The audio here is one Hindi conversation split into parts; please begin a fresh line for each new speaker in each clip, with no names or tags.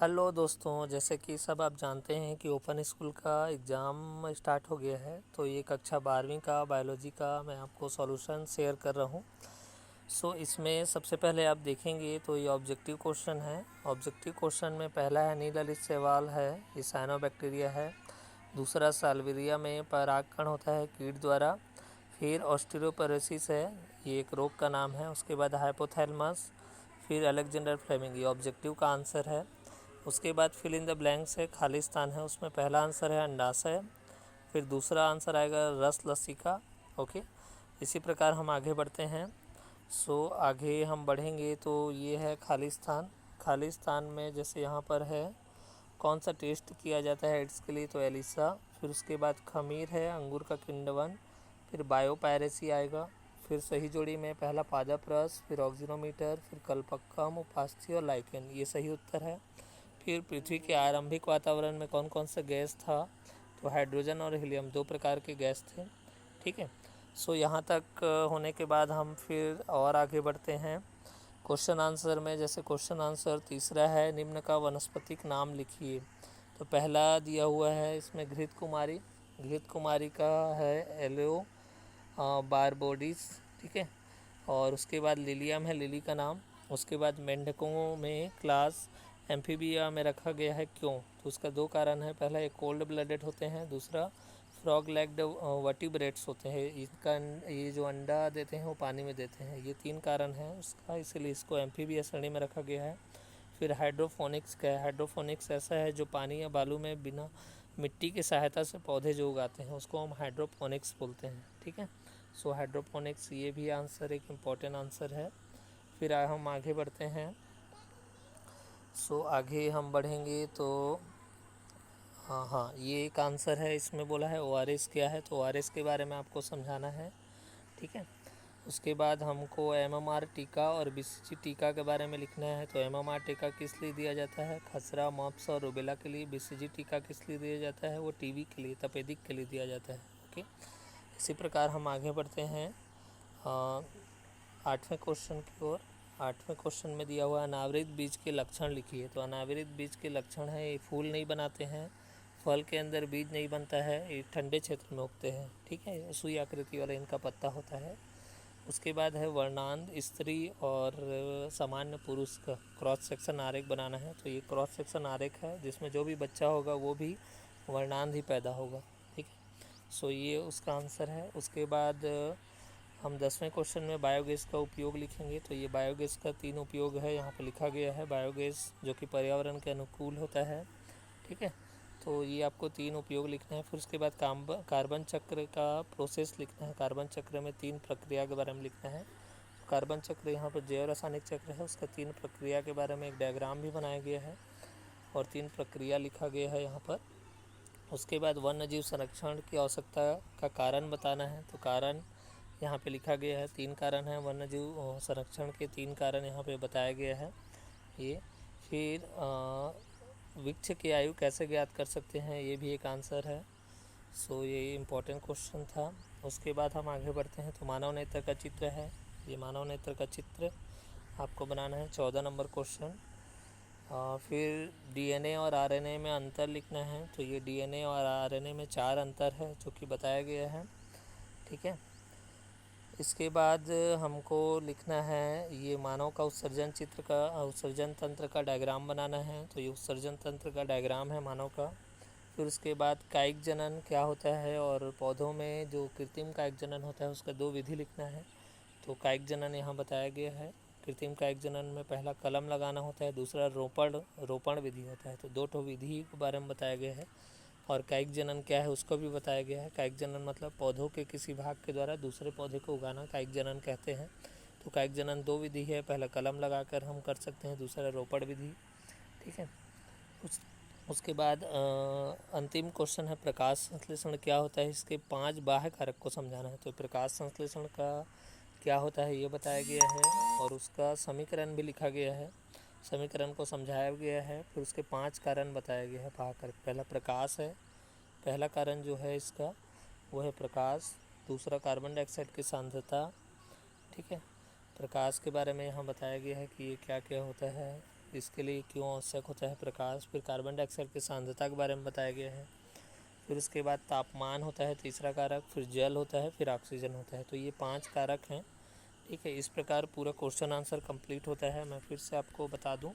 हेलो दोस्तों, जैसे कि सब आप जानते हैं कि ओपन स्कूल का एग्ज़ाम स्टार्ट हो गया है। तो ये कक्षा 12वीं का बायोलॉजी का मैं आपको सॉल्यूशन शेयर कर रहा हूँ। इसमें सबसे पहले आप देखेंगे तो ये ऑब्जेक्टिव क्वेश्चन है। ऑब्जेक्टिव क्वेश्चन में पहला है नीललित शैवाल है, ये साइनोबैक्टीरिया है। दूसरा साल्विरिया में परागकण होता है कीट द्वारा। फिर ऑस्टियोपोरोसिस है, ये एक रोग का नाम है। उसके बाद हाइपोथैलेमस, फिर अलेक्जेंडर फ्लेमिंग, ये ऑब्जेक्टिव का आंसर है। उसके बाद फिल इन द ब्लैंक्स है, खाली स्थान है। उसमें पहला आंसर है अंडाशय, फिर दूसरा आंसर आएगा रस लसिका। ओके, इसी प्रकार हम आगे बढ़ते हैं। आगे हम बढ़ेंगे तो ये है खाली स्थान। खाली स्थान में जैसे यहाँ पर है कौन सा टेस्ट किया जाता है एड्स के लिए, तो एलिसा। फिर उसके बाद खमीर है, अंगूर का किण्वन। फिर बायोपायरेसी आएगा। फिर सही जोड़ी में पहला पादप रस, फिर ऑक्सीनोमीटर, फिर कल्पक्कम, उपास्थि और लाइकेन, ये सही उत्तर है। फिर पृथ्वी के आरंभिक वातावरण में कौन कौन सा गैस था, तो हाइड्रोजन और हीलियम, दो प्रकार के गैस थे। ठीक है, यहाँ तक होने के बाद हम फिर और आगे बढ़ते हैं क्वेश्चन आंसर में। जैसे क्वेश्चन आंसर तीसरा है, निम्न का वनस्पतिक नाम लिखिए। तो पहला दिया हुआ है इसमें घृत कुमारी। घृत कुमारी का है एलो बारबोडिस। ठीक है, और उसके बाद लिलियम है, लिली का नाम। उसके बाद मेंढकों में क्लास एम्फीबिया में रखा गया है, क्यों? तो उसका दो कारण है। पहला, ये कोल्ड ब्लडेड होते हैं। दूसरा, फ्रॉग लेग्ड वर्टिब्रेट्स होते हैं, इनका ये जो अंडा देते हैं वो पानी में देते हैं। ये तीन कारण हैं उसका, इसलिए इसको एम्फीबिया श्रेणी में रखा गया है। फिर हाइड्रोफोनिक्स क्या है? हाइड्रोफोनिक्स ऐसा है जो पानी या बालू में बिना मिट्टी की सहायता से पौधे जो उगाते हैं उसको हम हाइड्रोपोनिक्स बोलते हैं। ठीक है, हाइड्रोपोनिक्स ये भी आंसर एक इम्पॉर्टेंट आंसर है। फिर हम आगे बढ़ते हैं। आगे हम बढ़ेंगे तो हाँ, ये एक आंसर है। इसमें बोला है ORS क्या है, तो ORS के बारे में आपको समझाना है। ठीक है, उसके बाद हमको MMR टीका और BCG टीका के बारे में लिखना है। तो MMR टीका किस लिए दिया जाता है? खसरा, मॉप्स और रूबेला के लिए। BCG टीका किस लिए दिया जाता है? वो TB के लिए, तपेदिक के लिए दिया जाता है। ओके, इसी प्रकार हम आगे बढ़ते हैं 8वें क्वेश्चन की ओर। 8वें क्वेश्चन में दिया हुआ अनावृत बीज के लक्षण लिखिए। तो अनावृत बीज के लक्षण है, ये फूल नहीं बनाते हैं, फल के अंदर बीज नहीं बनता है, ये ठंडे क्षेत्र में उगते हैं। ठीक है, सुई आकृति वाला इनका पत्ता होता है। उसके बाद है वर्णांध स्त्री और सामान्य पुरुष का क्रॉस सेक्शन आरेख बनाना है। तो ये क्रॉस सेक्शन आरेख है जिसमें जो भी बच्चा होगा वो भी वर्णांध ही पैदा होगा। ठीक है, ये उसका आंसर है। उसके बाद हम 10वें क्वेश्चन में बायोगैस का उपयोग लिखेंगे। तो ये बायोगैस का 3 उपयोग है यहाँ पर लिखा गया है। बायोगैस जो कि पर्यावरण के अनुकूल होता है। ठीक है, तो ये आपको 3 उपयोग लिखना है। फिर उसके बाद कार्बन चक्र का प्रोसेस लिखना है। कार्बन चक्र में 3 प्रक्रिया के बारे में लिखना है। कार्बन चक्र यहाँ पर जैव रासायनिक चक्र है, उसका 3 प्रक्रिया के बारे में एक डायग्राम भी बनाया गया है और 3 प्रक्रिया लिखा गया है यहाँ पर। उसके बाद वन्य जीव संरक्षण की आवश्यकता का कारण बताना है। तो कारण यहाँ पे लिखा गया है, 3 कारण हैं वन्य जीव संरक्षण के, 3 कारण यहाँ पे बताया गया है ये। फिर वृक्ष की आयु कैसे ज्ञात कर सकते हैं, ये भी एक आंसर है। ये इम्पोर्टेंट क्वेश्चन था। उसके बाद हम आगे बढ़ते हैं। तो मानव नेत्र का चित्र है, ये मानव नेत्र का चित्र आपको बनाना है, 14 नंबर क्वेश्चन। फिर DNA और RNA में अंतर लिखना है। तो ये DNA और RNA में 4 अंतर है जो कि बताया गया है। ठीक है, इसके बाद हमको लिखना है ये मानव का उत्सर्जन चित्र का उत्सर्जन तंत्र का डायग्राम बनाना है। तो ये उत्सर्जन तंत्र का डायग्राम है मानव का। फिर उसके बाद कायिक जनन क्या होता है और पौधों में जो कृत्रिम कायिक जनन होता है उसका 2 विधि लिखना है। तो कायिक जनन यहाँ बताया गया है। कृत्रिम कायिक जनन में पहला कलम लगाना होता है, दूसरा रोपण विधि होता है। तो 2 विधि के बारे में बताया गया है। और कायिक जनन क्या है उसको भी बताया गया है। कायिक जनन मतलब पौधों के किसी भाग के द्वारा दूसरे पौधे को उगाना कायिक जनन कहते हैं। तो कायिक जनन 2 विधि है, पहला कलम लगाकर हम कर सकते हैं, दूसरा रोपण विधि। ठीक है, उसके बाद अंतिम क्वेश्चन है प्रकाश संश्लेषण क्या होता है, इसके 5 बाह्य कारक को समझाना है। तो प्रकाश संश्लेषण का क्या होता है ये बताया गया है और उसका समीकरण भी लिखा गया है, समीकरण को समझाया गया है। फिर उसके 5 कारण बताया गया है बाह्य कारक। पहला प्रकाश है, पहला कारण जो है इसका वो है प्रकाश। दूसरा कार्बन डाइऑक्साइड की सांद्रता। ठीक है, प्रकाश के बारे में यहाँ बताया गया है कि ये क्या क्या होता है। इसके लिए क्यों आवश्यक होता है प्रकाश, फिर कार्बन डाइऑक्साइड की सांद्रता के बारे में बताया गया है, फिर उसके बाद तापमान होता है तीसरा कारक, फिर जल होता है, फिर ऑक्सीजन होता है। तो ये 5 कारक हैं, ठीक है। इस प्रकार पूरा क्वेश्चन आंसर कंप्लीट होता है। मैं फिर से आपको बता दूं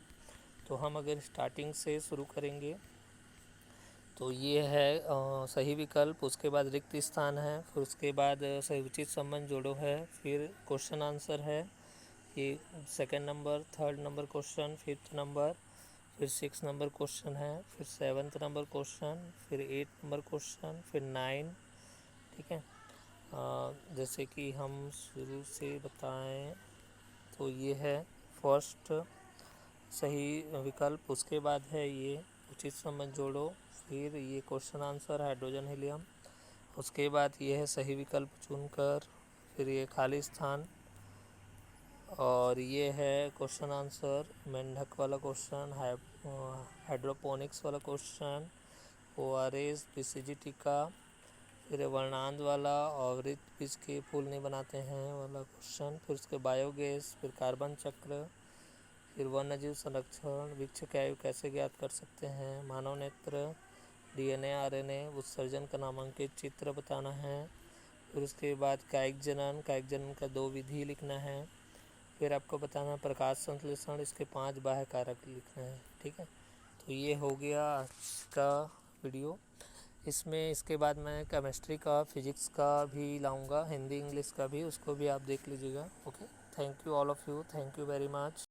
तो हम अगर स्टार्टिंग से शुरू करेंगे तो ये है सही विकल्प, उसके बाद रिक्त स्थान है, फिर उसके बाद सही उचित संबंध जोड़ो है, फिर क्वेश्चन आंसर है, ये second number, third number question, fifth number, फिर 6 नंबर क्वेश्चन है, फिर 7th नंबर क्वेश्चन, फिर 8 नंबर क्वेश्चन, फिर 9, ठीक है। जैसे कि हम शुरू से बताएं तो ये है फर्स्ट सही विकल्प, उसके बाद है ये उचित संबंध जोड़ो, फिर ये क्वेश्चन आंसर हाइड्रोजन हीलियम, उसके बाद ये है सही विकल्प चुनकर, फिर ये खाली स्थान, और ये है क्वेश्चन आंसर मेंढक वाला क्वेश्चन, हाइड्रोपोनिक्स वाला क्वेश्चन, ORS BCG टीका, फिर वर्णांत वाला अवृत बीज के फूल नहीं बनाते हैं वाला क्वेश्चन, फिर उसके बायोगैस, फिर कार्बन चक्र, फिर वन्यजीव संरक्षण, वृक्ष के आयु कैसे ज्ञात कर सकते हैं, मानव नेत्र, DNA RNA उत्सर्जन का नामांकित चित्र बताना है, फिर उसके बाद कायिक जनन का 2 विधि लिखना है, फिर आपको बताना प्रकाश संश्लेषण, इसके 5 बाह्य कारक लिखना है, ठीक है। तो ये हो गया आज का वीडियो। इसमें इसके बाद मैं केमिस्ट्री का, फिजिक्स का भी लाऊंगा, हिंदी इंग्लिश का भी, उसको भी आप देख लीजिएगा। Okay, thank you all of you, thank you very much.